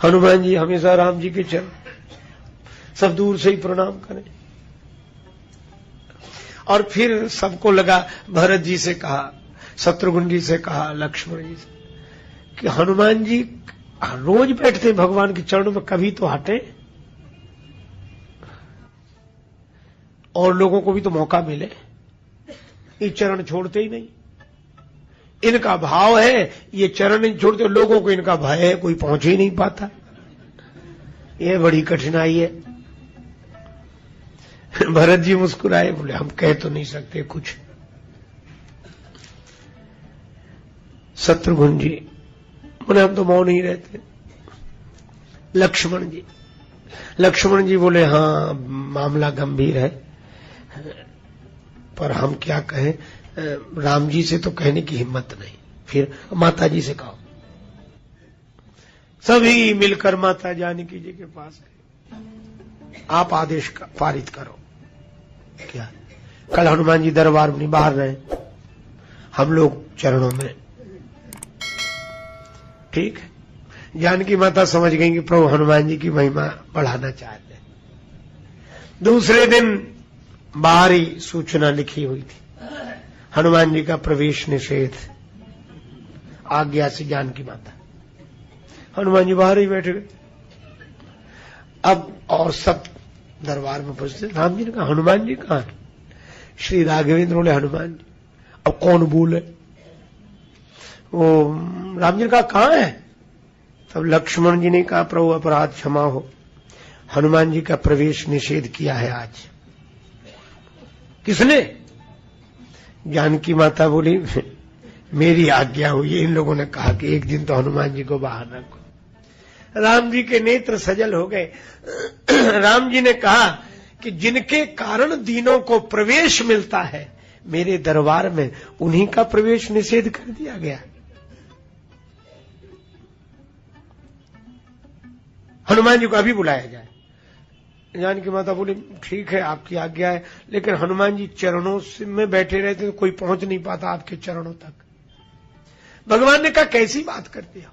हनुमान जी हमेशा राम जी के चरण, सब दूर से ही प्रणाम करें। और फिर सबको लगा, भरत जी से कहा, शत्रुघ्न जी से कहा, लक्ष्मण जी से, कि हनुमान जी रोज बैठते भगवान के चरणों में, कभी तो हटे और लोगों को भी तो मौका मिले। ये चरण छोड़ते ही नहीं, इनका भाव है ये चरण नहीं छोड़ते, लोगों को इनका भय है, कोई पहुंच ही नहीं पाता। ये बड़ी कठिनाई है। भरत जी मुस्कुराए, बोले हम कह तो नहीं सकते कुछ। शत्रुघ्न जी बोले हम तो मौन ही रहते। लक्ष्मण जी बोले हाँ मामला गंभीर है, पर हम क्या कहें, राम जी से तो कहने की हिम्मत नहीं, फिर माता जी से कहो। सभी मिलकर माता जानकी जी के पास गए, आप आदेश पारित करो। क्या कल हनुमान जी दरबार में बाहर रहे, हम लोग चरणों में, ठीक है। जानकी माता समझ गई कि प्रभु हनुमान जी की महिमा बढ़ाना चाहते हैं। दूसरे दिन बाहर ही सूचना लिखी हुई थी, हनुमान जी का प्रवेश निषेध, आज्ञा से जानकी माता। हनुमान जी बाहर ही बैठे गए। अब और सब दरबार में पूछते, राम जी ने कहा हनुमान जी कहां? श्री राघवेंद्र बोले हनुमान जी। अब कौन बोले? वो राम जी ने कहा कहां है? तब लक्ष्मण जी ने कहा प्रभु अपराध क्षमा हो, हनुमान जी का प्रवेश निषेध किया है आज। किसने? जानकी माता बोली मेरी आज्ञा हुई है, इन लोगों ने कहा कि एक दिन तो हनुमान जी को बाहर रखो। राम जी के नेत्र सजल हो गए। राम जी ने कहा कि जिनके कारण दीनों को प्रवेश मिलता है मेरे दरबार में, उन्हीं का प्रवेश निषेध कर दिया गया। हनुमान जी को अभी बुलाया जाए। जानकी माता बोली ठीक है आपकी आज्ञा है, लेकिन हनुमान जी चरणों में बैठे रहते तो कोई पहुंच नहीं पाता आपके चरणों तक। भगवान ने कहा कैसी बात करते हो,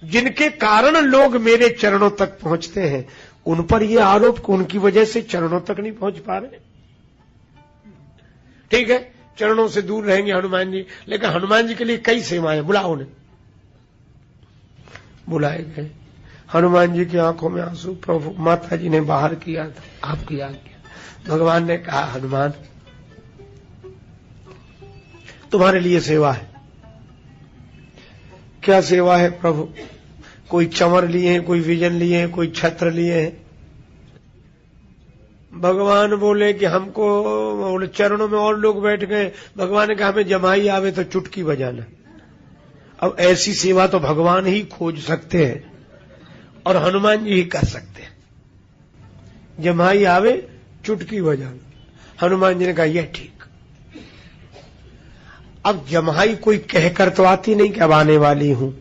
जिनके कारण लोग मेरे चरणों तक पहुंचते हैं उन पर यह आरोप कि उनकी वजह से चरणों तक नहीं पहुंच पा रहे। ठीक है चरणों से दूर रहेंगे हनुमान जी, लेकिन हनुमान जी के लिए कई सेवाएं, बुलाओ उन्हें। बुलाए गए। हनुमान जी की आंखों में आंसू, प्रभु माता जी ने बाहर किया था, आपकी आज्ञा। भगवान ने कहा हनुमान तुम्हारे लिए सेवा है। क्या सेवा है प्रभु? कोई चंवर लिए हैं, कोई विजन लिए हैं, कोई छत्र लिए हैं। भगवान बोले कि हमको, बोले चरणों में और लोग बैठ गए। भगवान ने कहा हमें जमाई आवे तो चुटकी बजाना। अब ऐसी सेवा तो भगवान ही खोज सकते हैं और हनुमान जी ही कर सकते हैं। जमाई आवे चुटकी बजाना। हनुमान जी ने कहा यह ठीक। अब जमाई कोई कहकर तो आती नहीं कि अब आने वाली हूं,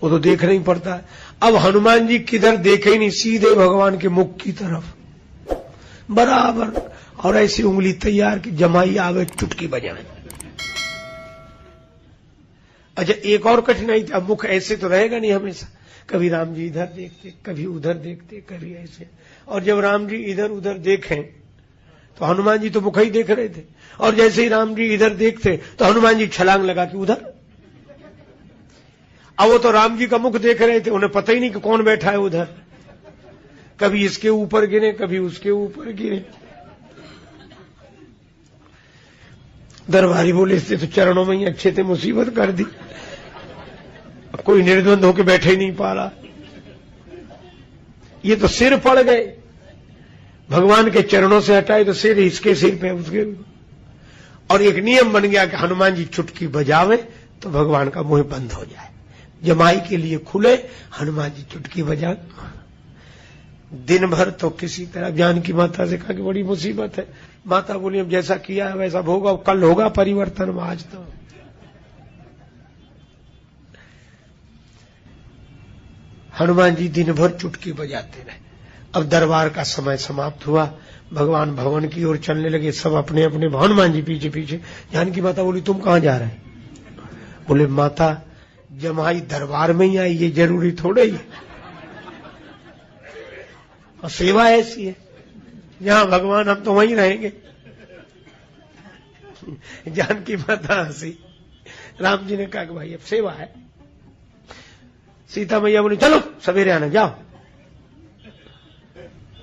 वो तो देखना ही पड़ता है। अब हनुमान जी किधर देखे ही नहीं, सीधे भगवान के मुख की तरफ बराबर, और ऐसी उंगली तैयार कि जमाई आवे चुटकी बजाए। अच्छा एक और कठिनाई थी, अब मुख ऐसे तो रहेगा नहीं हमेशा, कभी राम जी इधर देखते, कभी उधर देखते, कभी ऐसे। और जब राम जी इधर उधर देखें तो हनुमान जी तो मुख ही देख रहे थे, और जैसे ही राम जी इधर देखते तो हनुमान जी छलांग लगा कि उधर। अब वो तो राम जी का मुख देख रहे थे, उन्हें पता ही नहीं कि कौन बैठा है उधर। कभी इसके ऊपर गिरे, कभी उसके ऊपर गिरे। दरबारी बोले इससे तो चरणों में ही अच्छे थे, मुसीबत कर दी। कोई निर्द्वंद होकर बैठे ही नहीं पा रहा। ये तो सिर पड़ गए, भगवान के चरणों से हटाए तो सिर इसके सिर पे उसके। और एक नियम बन गया कि हनुमान जी चुटकी बजावे तो भगवान का मुंह बंद हो जाए। जमाई के लिए खुले, हनुमान जी चुटकी बजा। दिन भर तो किसी तरह जानकी माता से कहा कि बड़ी मुसीबत है। माता बोली अब जैसा किया है वैसा होगा, कल होगा परिवर्तन, आज तो। हनुमान जी दिन भर चुटकी बजाते रहे। अब दरबार का समय समाप्त हुआ, भगवान भवन की ओर चलने लगे, सब अपने अपने। हनुमान जी पीछे पीछे। जानकी माता बोली तुम कहां जा रहे? बोले माता जमाई दरबार में ही आई, ये जरूरी थोड़े ही है। और सेवा ऐसी है, जहां भगवान हम तो वहीं रहेंगे। जानकी माता हंसी। राम जी ने कहा कि भाई अब सेवा है। सीता मैया बोली चलो सवेरे आना, जाओ।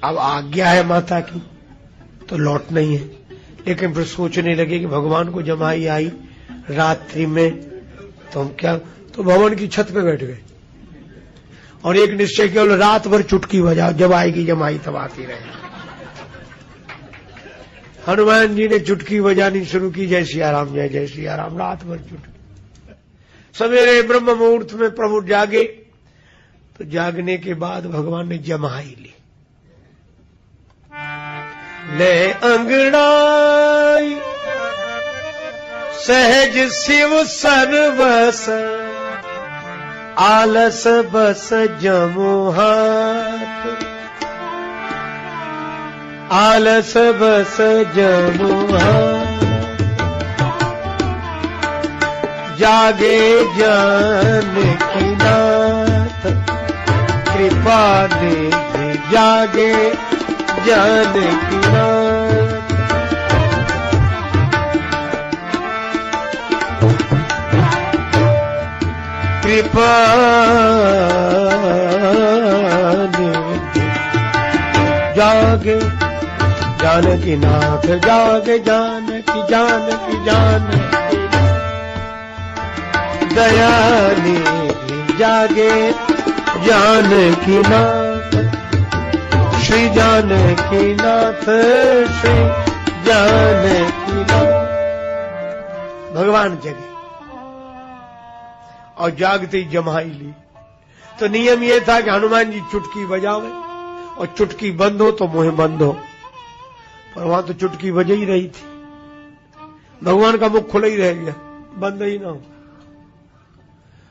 अब आज्ञा है माता की तो लौट नहीं है, लेकिन फिर सोचने लगे कि भगवान को जमाई आई रात्रि में तो हम क्या, तो भवन की छत पे बैठ गए और एक निश्चय केवल रात भर चुटकी बजाओ, जब आएगी जमाई तब आती रहे। हनुमान जी ने चुटकी बजानी शुरू की, जय सिया राम जय जय सिया राम, रात भर चुटकी। सवेरे ब्रह्म मुहूर्त में प्रभु जागे, तो जागने के बाद भगवान ने जमाई ली। ले अंगड़ाई सहज शिव सर्वस, आलस बस जमो हाथ, आलस बस जमो हाथ, जागे जानकी नाथ, कृपा निधि जागे जानकी नाथ। कृपा निधि जागे जानकी नाथ, जागे जानकी जानकी जानकी, दया निधि जागे जानकी नाथ, श्री जानकी नाथ, श्री जानकी नाथ। भगवान जगे और जागते ही जमाई ली। तो नियम यह था कि हनुमान जी चुटकी बजावे और चुटकी बंद हो तो मुंह बंद हो, पर वहां तो चुटकी बज ही रही थी। भगवान का मुख खुला ही रह गया, बंद ही ना हो।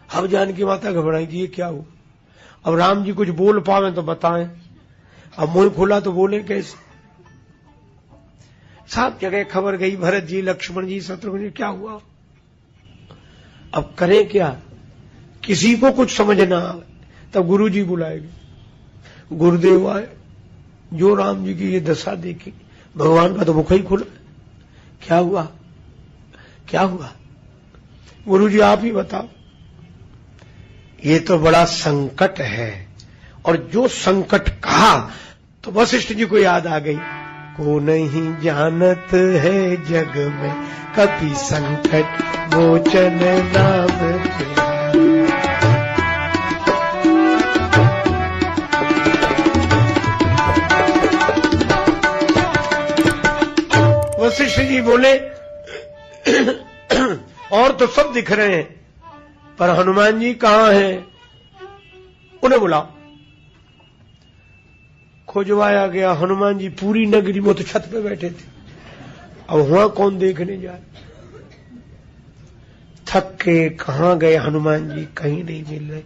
अब जानकी माता घबराई कि ये क्या हो। अब राम जी कुछ बोल पावे तो बताएं, अब मुंह खुला तो बोले कैसे। सब जगह खबर गई, भरत जी लक्ष्मण जी शत्रुघ्न जी, क्या हुआ अब करें क्या, किसी को कुछ समझ ना आवे। तब गुरु जी बुलाएंगे। गुरुदेव आए, जो राम जी की ये दशा देखी, भगवान का तो मुख ही खुला, क्या हुआ क्या हुआ। गुरु जी आप ही बताओ। ये तो बड़ा संकट है। और जो संकट कहा तो वशिष्ठ जी को याद आ गई, को नहीं जानत है जग में कपि संकट मोचन नाम तेरा। वशिष्ठ जी बोले और तो सब दिख रहे हैं, पर हनुमान जी कहां हैं, उन्हें बुलाओ। खोजवाया गया, हनुमान जी पूरी नगरी में तो छत पे बैठे थे। अब वहां कौन देखने जाए। थक के कहां गए हनुमान जी, कहीं नहीं मिल रहे।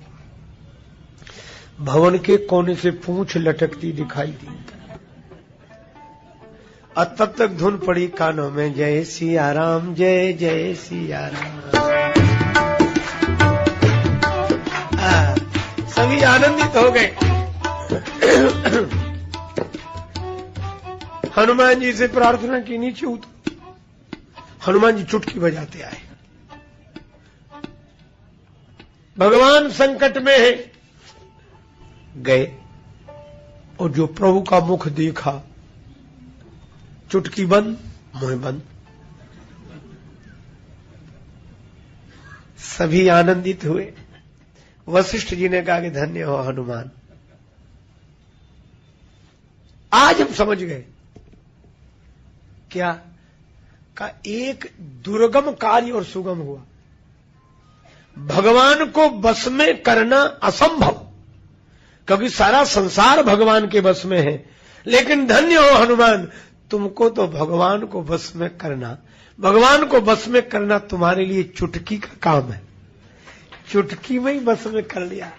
भवन के कोने से पूंछ लटकती दिखाई दी और तब तक धुन पड़ी कानों में, जय सिया राम जय जय सिया राम। सभी आनंदित हो गए। हनुमान जी से प्रार्थना की, नीचे उतर। हनुमान जी चुटकी बजाते आए। भगवान संकट में है, गए और जो प्रभु का मुख देखा, चुटकी बंद, मुंह बंद। सभी आनंदित हुए। वशिष्ठ जी ने कहा कि धन्य हो हनुमान, आज हम समझ गए क्या का एक दुर्गम कार्य और सुगम हुआ। भगवान को बस में करना असंभव, क्योंकि सारा संसार भगवान के बस में है। लेकिन धन्य हो हनुमान, तुमको तो भगवान को बस में करना, भगवान को बस में करना तुम्हारे लिए चुटकी का काम है। चुटकी में ही बस में कर लिया।